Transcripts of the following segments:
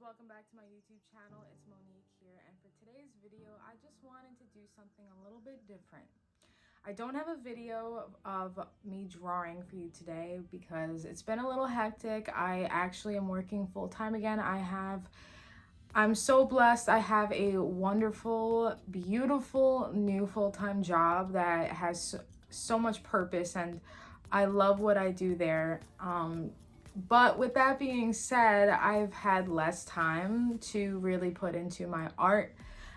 welcome back to my YouTube channel. It's Monique here, and for today's video I just wanted to do something a little bit different. I don't have a video of me drawing for you today because it's been a little hectic. I actually am working full-time again. I'm so blessed. I have a wonderful, beautiful new full-time job that has so much purpose, and I love what I do there. But with that being said, I've had less time to really put into my art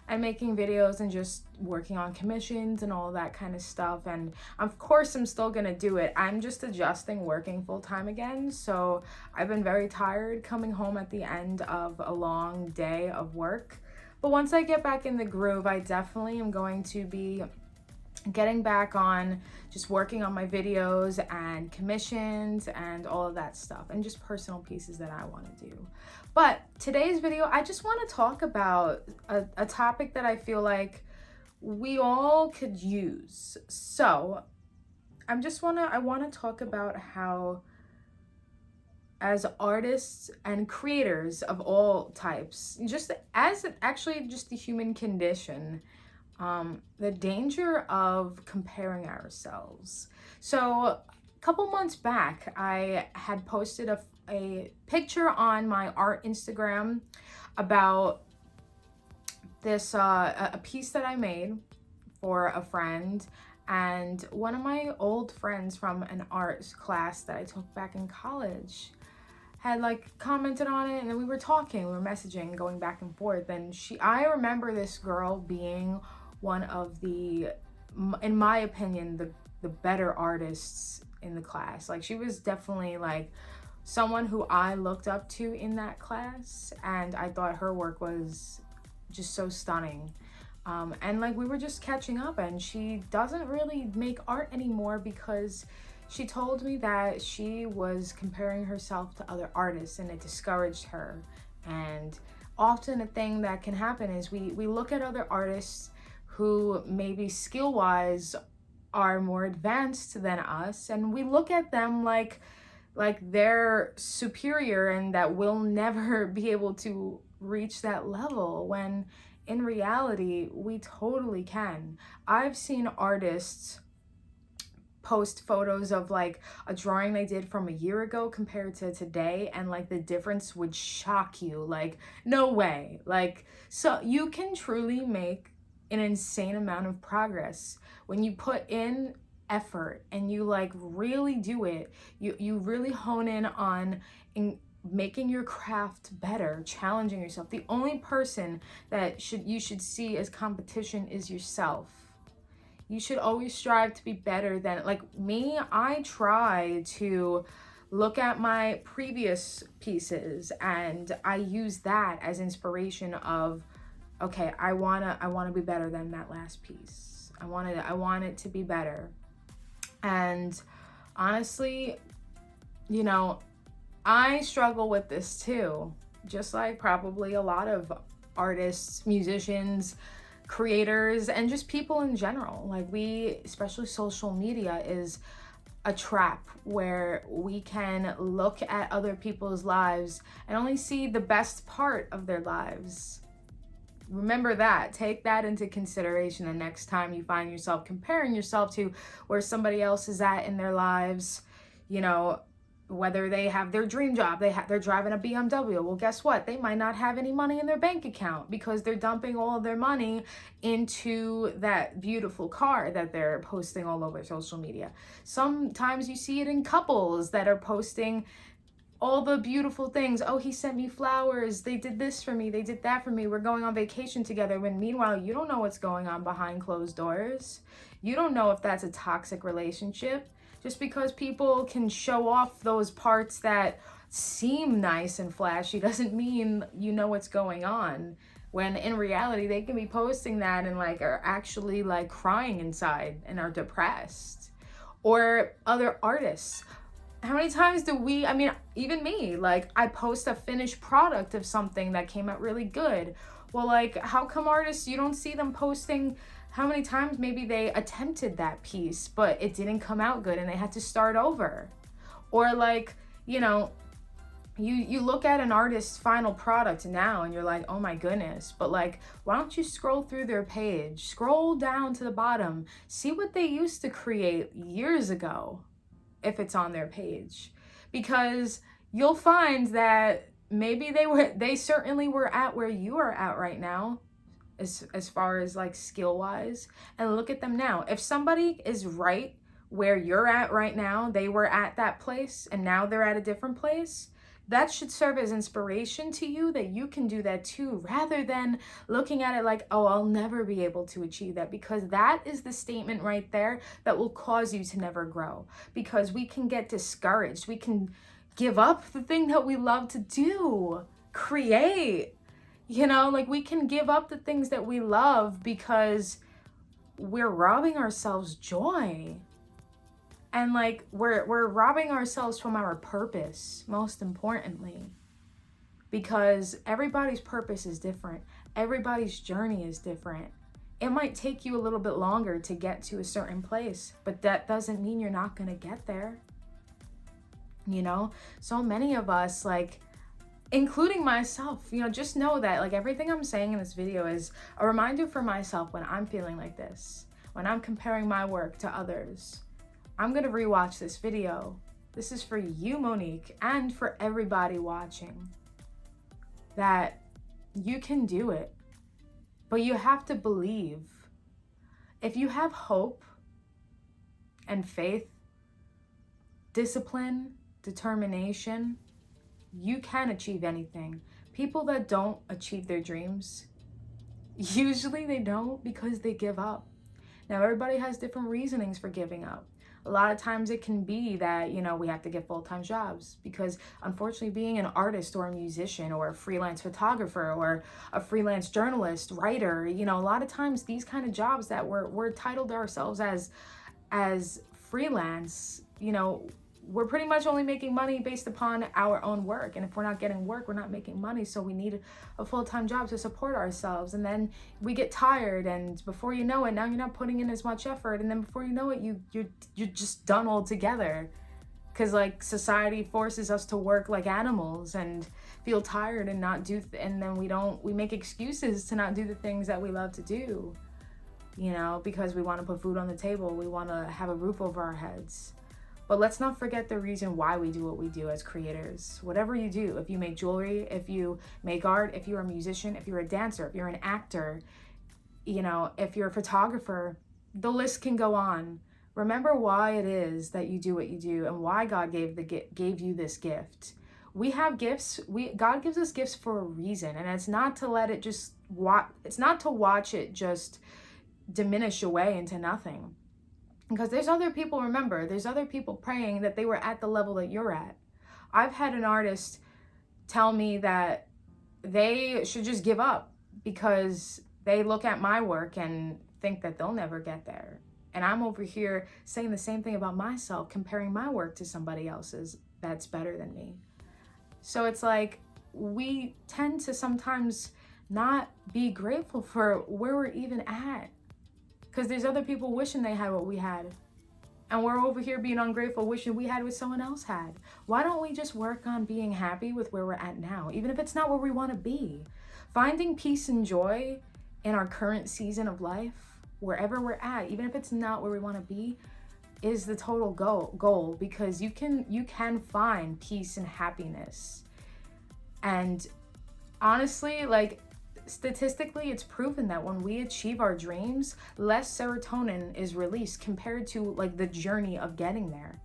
and making videos and just working on commissions and all that kind of stuff. And of course, I'm still gonna do it. I'm just adjusting working full time again. So I've been very tired coming home at the end of a long day of work. But once I get back in the groove, I definitely am going to be getting back on just working on my videos and commissions and all of that stuff, and just personal pieces that I want to do. But today's video, I just want to talk about a topic that I feel like we all could use. So I want to talk about how, as artists and creators of all types, just as actually just the human condition, the danger of comparing ourselves. So a couple months back, I had posted a picture on my art Instagram about this a piece that I made for a friend, and one of my old friends from an art class that I took back in college had commented on it, and then we were messaging, going back and forth. And I remember this girl being one of the, in my opinion, the better artists in the class. She was definitely someone who I looked up to in that class, and I thought her work was just so stunning. And we were just catching up, and she doesn't really make art anymore because she told me that she was comparing herself to other artists, and it discouraged her. And often a thing that can happen is we look at other artists who maybe skill-wise are more advanced than us, and we look at them like they're superior and that we'll never be able to reach that level, when in reality we totally can. I've seen artists post photos of a drawing they did from a year ago compared to today, and the difference would shock you. No way. So you can truly make an insane amount of progress when you put in effort and you really do it. You really hone in on making your craft better, challenging yourself. The only person that you should see as competition is yourself. You should always strive to be better than, me, I try to look at my previous pieces and I use that as inspiration of, okay, I wanna be better than that last piece. I want it to be better. And honestly, I struggle with this too, just like probably a lot of artists, musicians, creators, and just people in general. Especially social media is a trap where we can look at other people's lives and only see the best part of their lives. Remember that. Take that into consideration the next time you find yourself comparing yourself to where somebody else is at in their lives. Whether they have their dream job, they're driving a BMW. Well, guess what? They might not have any money in their bank account because they're dumping all of their money into that beautiful car that they're posting all over social media. Sometimes you see it in couples that are posting all the beautiful things. Oh, he sent me flowers. They did this for me. They did that for me. We're going on vacation together. When meanwhile, you don't know what's going on behind closed doors. You don't know if that's a toxic relationship. Just because people can show off those parts that seem nice and flashy doesn't mean you know what's going on. When in reality, they can be posting that and are actually crying inside and are depressed. Or other artists. How many times do we, even me, I post a finished product of something that came out really good. Well, how come artists, you don't see them posting how many times maybe they attempted that piece, but it didn't come out good and they had to start over? Or you look at an artist's final product now and you're like, oh my goodness, but like, why don't you scroll through their page, scroll down to the bottom, see what they used to create years ago if it's on their page, because you'll find that maybe they certainly were at where you are at right now, as far as like skill wise, and look at them now. If somebody is right where you're at right now, they were at that place and now they're at a different place, that should serve as inspiration to you that you can do that too, rather than looking at it like, oh, I'll never be able to achieve that, because that is the statement right there that will cause you to never grow, because we can get discouraged. We can give up the thing that we love to do, create, like we can give up the things that we love because we're robbing ourselves joy. And like we're robbing ourselves from our purpose, most importantly, because everybody's purpose is different. Everybody's journey is different. It might take you a little bit longer to get to a certain place, but that doesn't mean you're not going to get there. So many of us, like, including myself, just know that like everything I'm saying in this video is a reminder for myself when I'm feeling like this, when I'm comparing my work to others. I'm going to rewatch this video. This is for you, Monique, and for everybody watching, that you can do it, but you have to believe. If you have hope and faith, discipline, determination, you can achieve anything. People that don't achieve their dreams, usually they don't because they give up. Now, everybody has different reasonings for giving up. A lot of times it can be that, we have to get full-time jobs because unfortunately being an artist or a musician or a freelance photographer or a freelance journalist, writer, a lot of times these kind of jobs that we're titled ourselves as freelance, we're pretty much only making money based upon our own work. And if we're not getting work, we're not making money. So we need a full-time job to support ourselves. And then we get tired, and before you know it, now you're not putting in as much effort. And then before you know it, you're just done altogether. Because like society forces us to work like animals and feel tired and not do, and then we make excuses to not do the things that we love to do, because we want to put food on the table. We want to have a roof over our heads. But let's not forget the reason why we do what we do as creators. Whatever you do, if you make jewelry, if you make art, if you're a musician, if you're a dancer, if you're an actor, if you're a photographer, the list can go on. Remember why it is that you do what you do and why God gave you this gift. We have gifts. God gives us gifts for a reason, and it's not to let it just it's not to watch it just diminish away into nothing. Because there's other people praying that they were at the level that you're at. I've had an artist tell me that they should just give up because they look at my work and think that they'll never get there. And I'm over here saying the same thing about myself, comparing my work to somebody else's that's better than me. So it's like we tend to sometimes not be grateful for where we're even at. Because there's other people wishing they had what we had. And we're over here being ungrateful, wishing we had what someone else had. Why don't we just work on being happy with where we're at now, even if it's not where we want to be? Finding peace and joy in our current season of life, wherever we're at, even if it's not where we want to be, is the total goal, because you can find peace and happiness. And honestly, like, statistically, it's proven that when we achieve our dreams, less serotonin is released compared to like the journey of getting there.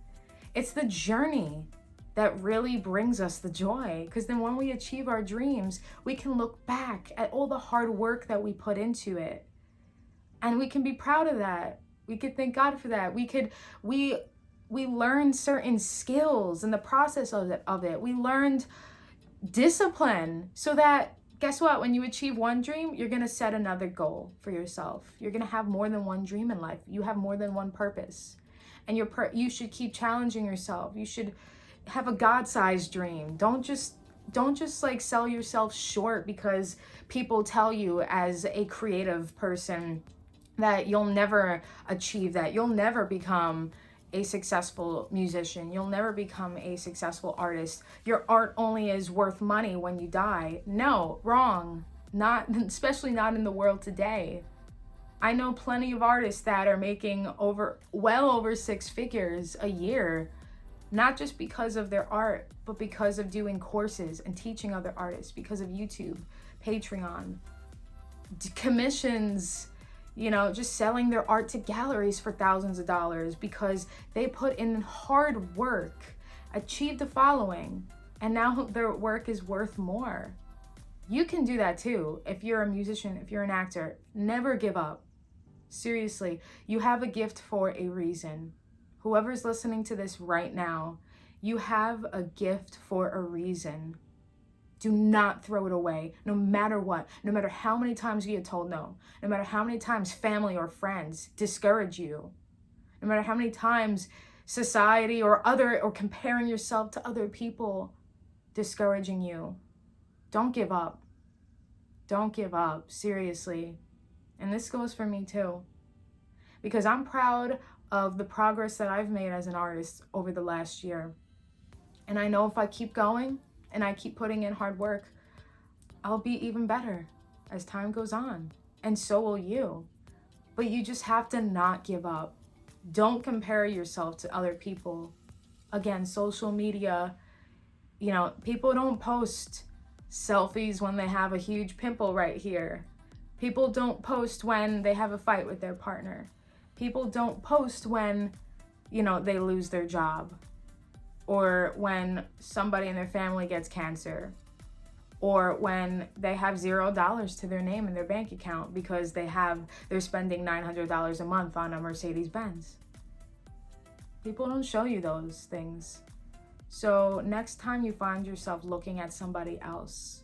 It's the journey that really brings us the joy, because then when we achieve our dreams, we can look back at all the hard work that we put into it, and we can be proud of that. We could thank God for that. We learned certain skills in the process of it. We learned discipline so that, guess what? When you achieve one dream, you're going to set another goal for yourself. You're going to have more than one dream in life. You have more than one purpose. And you should keep challenging yourself. You should have a God-sized dream. Don't just like sell yourself short because people tell you as a creative person that you'll never achieve that. You'll never become, a successful musician. You'll never become a successful artist. Your art only is worth money when you die. No, wrong. Not, especially not in the world today. I know plenty of artists that are making well over 6 figures a year, not just because of their art, but because of doing courses and teaching other artists, because of YouTube, Patreon, commissions, just selling their art to galleries for thousands of dollars because they put in hard work, achieved a following, and now their work is worth more. You can do that too. If you're a musician, if you're an actor, never give up. Seriously, you have a gift for a reason. Whoever's listening to this right now, you have a gift for a reason. Do not throw it away, no matter what, no matter how many times you get told no, no matter how many times family or friends discourage you, no matter how many times society or comparing yourself to other people discouraging you. Don't give up. Don't give up, seriously. And this goes for me too, because I'm proud of the progress that I've made as an artist over the last year. And I know if I keep going and I keep putting in hard work, I'll be even better as time goes on. And so will you. But you just have to not give up. Don't compare yourself to other people. Again, social media, people don't post selfies when they have a huge pimple right here. People don't post when they have a fight with their partner. People don't post when, they lose their job, or when somebody in their family gets cancer, or when they have $0 to their name in their bank account because they're spending $900 a month on a Mercedes-Benz. People don't show you those things. So next time you find yourself looking at somebody else,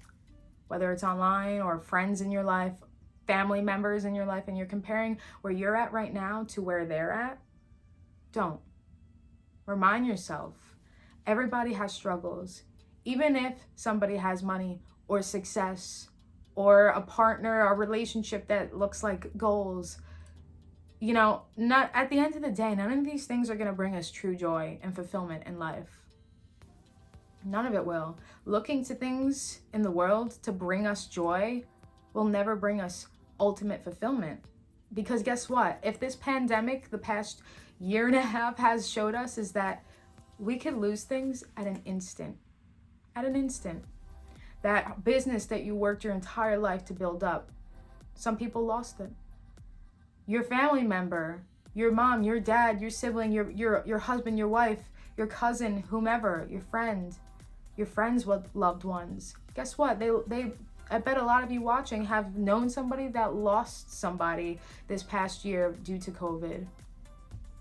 whether it's online or friends in your life, family members in your life, and you're comparing where you're at right now to where they're at, don't. Remind yourself, everybody has struggles. Even if somebody has money or success or a partner, a relationship that looks like goals, not at the end of the day, none of these things are going to bring us true joy and fulfillment in life. None of it will. Looking to things in the world to bring us joy will never bring us ultimate fulfillment. Because guess what? If this pandemic, the past year and a half, has showed us is that we could lose things at an instant. At an instant. That business that you worked your entire life to build up, some people lost it. Your family member, your mom, your dad, your sibling, your husband, your wife, your cousin, whomever, your friends with loved ones. Guess what? I bet a lot of you watching have known somebody that lost somebody this past year due to COVID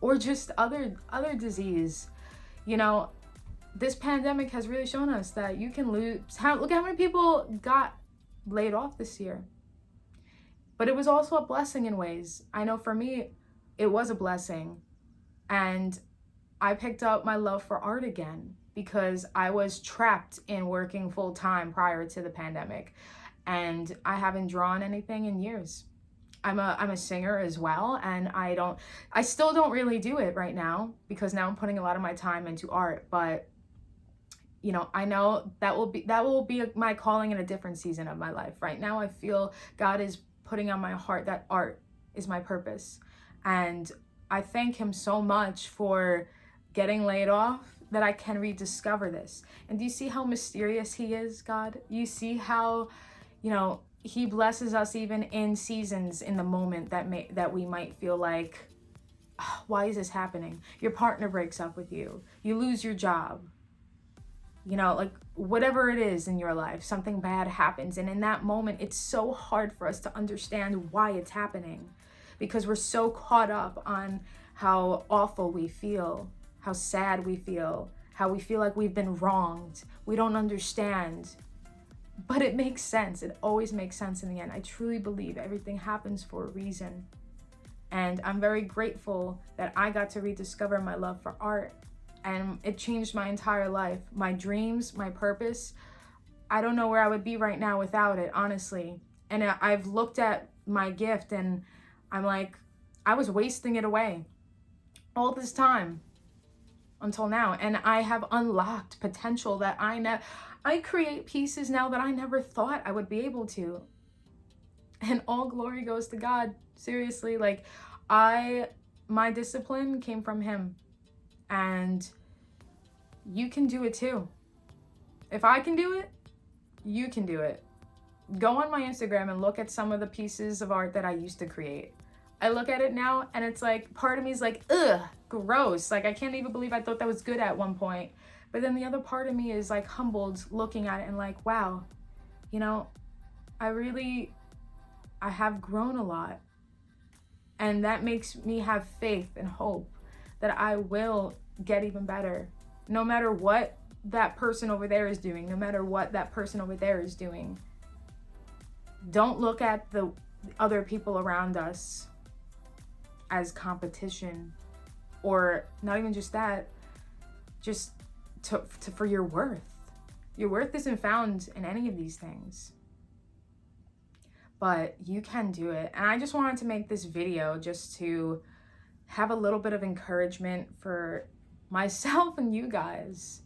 or just other disease. This pandemic has really shown us that you can lose. Look at how many people got laid off this year. But it was also a blessing in ways. I know for me, it was a blessing. And I picked up my love for art again because I was trapped in working full time prior to the pandemic. And I haven't drawn anything in years. I'm a singer as well, and I still don't really do it right now because now I'm putting a lot of my time into art, but I know that will be my calling in a different season of my life. Right now I feel God is putting on my heart that art is my purpose, and I thank him so much for getting laid off that I can rediscover this. And do you see how mysterious he is, God? You see how he blesses us even in seasons, in the moment that we might feel like, oh, why is this happening? Your partner breaks up with you. You lose your job. Like whatever it is in your life, something bad happens. And in that moment, it's so hard for us to understand why it's happening because we're so caught up on how awful we feel, how sad we feel, how we feel like we've been wronged. We don't understand. But it makes sense. It always makes sense in the end. I truly believe everything happens for a reason. And I'm very grateful that I got to rediscover my love for art. And it changed my entire life, my dreams, my purpose. I don't know where I would be right now without it, honestly. And I've looked at my gift and I'm like, I was wasting it away all this time. until now. And I have unlocked potential that I create pieces now that I never thought I would be able to. And all glory goes to God. Seriously, like my discipline came from him, and you can do it too. If I can do it, you can do it. Go on my Instagram and look at some of the pieces of art that I used to create. I look at it now and it's like, part of me is like, ugh, gross. Like, I can't even believe I thought that was good at one point. But then the other part of me is like humbled looking at it and like, wow, you know, I have grown a lot. And that makes me have faith and hope that I will get even better. No matter what that person over there is doing, no matter what that person over there is doing. Don't look at the other people around us as competition, or not even just that, just for your worth. Your worth isn't found in any of these things. But you can do it. And I just wanted to make this video just to have a little bit of encouragement for myself and you guys.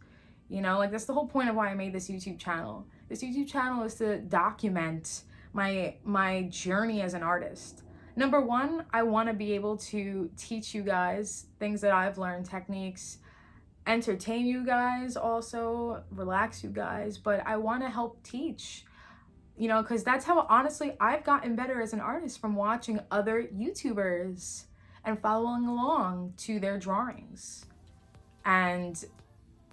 You know, like, that's the whole point of why I made this YouTube channel. This YouTube channel is to document my journey as an artist. Number one, I want to be able to teach you guys things that I've learned, techniques, entertain you guys, also relax you guys, but I want to help teach. You know, because that's how, honestly, I've gotten better as an artist, from watching other YouTubers and following along to their drawings. And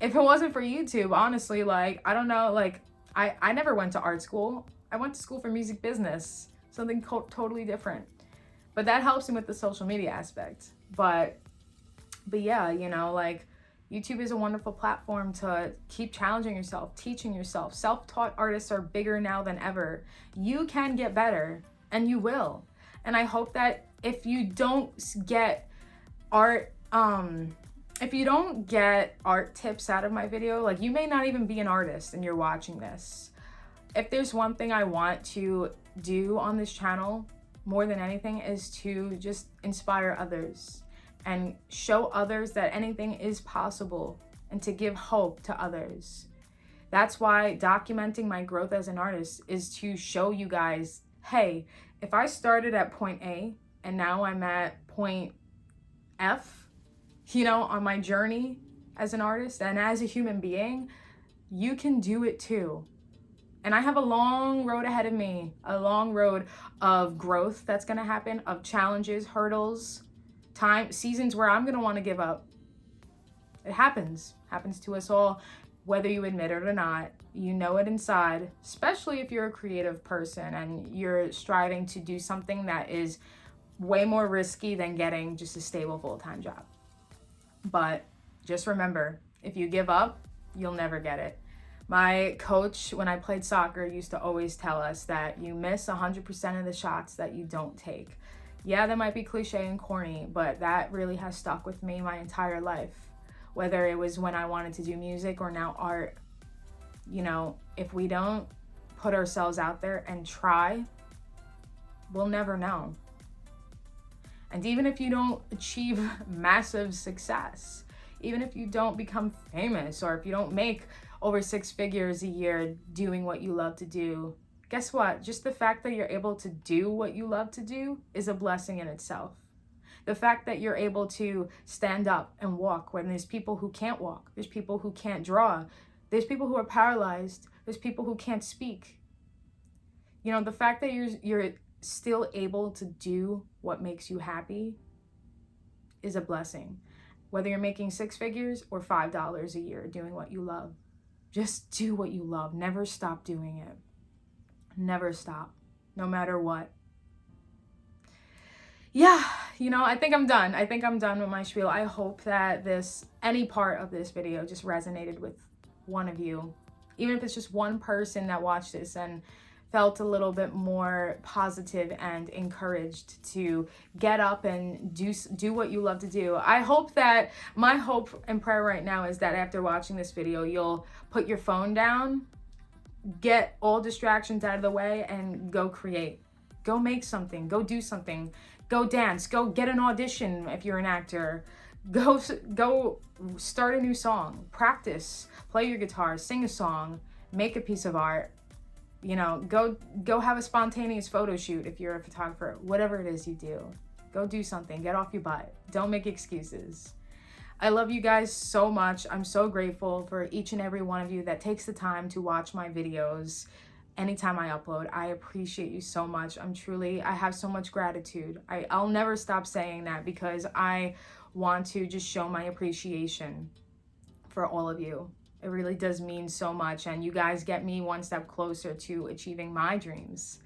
if it wasn't for YouTube, honestly, like, I don't know, like, I never went to art school. I went to school for music business, something totally different. But that helps me with the social media aspect. But yeah, you know, like, YouTube is a wonderful platform to keep challenging yourself, teaching yourself. Self-taught artists are bigger now than ever. You can get better, and you will. And I hope that if you don't get art tips out of my video, like, you may not even be an artist and you're watching this. If there's one thing I want to do on this channel more than anything, is to just inspire others and show others that anything is possible, and to give hope to others. That's why documenting my growth as an artist is to show you guys, hey, if I started at point A and now I'm at point F, you know, on my journey as an artist and as a human being, you can do it too. And I have a long road ahead of me, a long road of growth that's gonna happen, of challenges, hurdles, seasons where I'm gonna want to give up. It happens to us all, whether you admit it or not. You know it inside, especially if you're a creative person and you're striving to do something that is way more risky than getting just a stable full-time job. But just remember, if you give up, you'll never get it. My coach, when I played soccer, used to always tell us that you miss 100% of the shots that you don't take. Yeah, that might be cliche and corny, but that really has stuck with me my entire life. Whether it was when I wanted to do music or now art. You know, if we don't put ourselves out there and try, we'll never know. And even if you don't achieve massive success, even if you don't become famous, or if you don't make over 6 figures a year doing what you love to do, guess what? Just the fact that you're able to do what you love to do is a blessing in itself. The fact that you're able to stand up and walk when there's people who can't walk, there's people who can't draw, there's people who are paralyzed, there's people who can't speak. You know, the fact that you're still able to do what makes you happy is a blessing. Whether you're making 6 figures or $5 a year doing what you love, just do what you love. Never stop doing it. Never stop, no matter what. Yeah, you know, I think I'm done. I think I'm done with my spiel. I hope that any part of this video just resonated with one of you. Even if it's just one person that watched this and felt a little bit more positive and encouraged to get up and do what you love to do. I hope that, my hope and prayer right now is that after watching this video, you'll put your phone down, get all distractions out of the way, and go create. Go make something, go do something, go dance, go get an audition if you're an actor, Go start a new song, practice, play your guitar, sing a song, make a piece of art. You know, go have a spontaneous photo shoot if you're a photographer. Whatever it is you do, go do something. Get off your butt. Don't make excuses. I love you guys so much. I'm so grateful for each and every one of you that takes the time to watch my videos anytime I upload. I appreciate you so much. I have so much gratitude. I'll never stop saying that because I want to just show my appreciation for all of you. It really does mean so much, and you guys get me one step closer to achieving my dreams.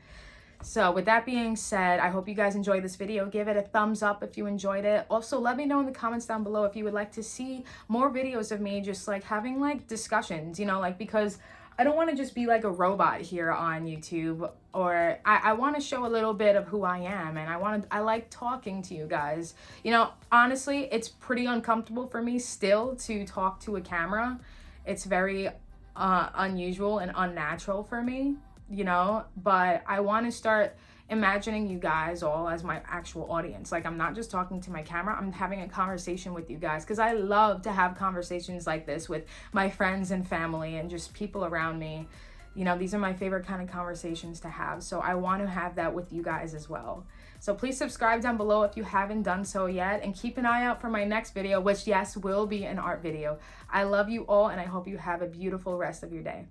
So with that being said, I hope you guys enjoyed this video. Give it a thumbs up if you enjoyed it. Also, let me know in the comments down below if you would like to see more videos of me just like having like discussions, you know, like, because I don't want to just be like a robot here on YouTube, or I want to show a little bit of who I am, and I like talking to you guys. You know, honestly, it's pretty uncomfortable for me still to talk to a camera. It's very unusual and unnatural for me, you know, but I want to start imagining you guys all as my actual audience. Like, I'm not just talking to my camera, I'm having a conversation with you guys, because I love to have conversations like this with my friends and family and just people around me. You know, these are my favorite kind of conversations to have. So I want to have that with you guys as well. So please subscribe down below if you haven't done so yet, and keep an eye out for my next video, which, yes, will be an art video. I love you all, and I hope you have a beautiful rest of your day.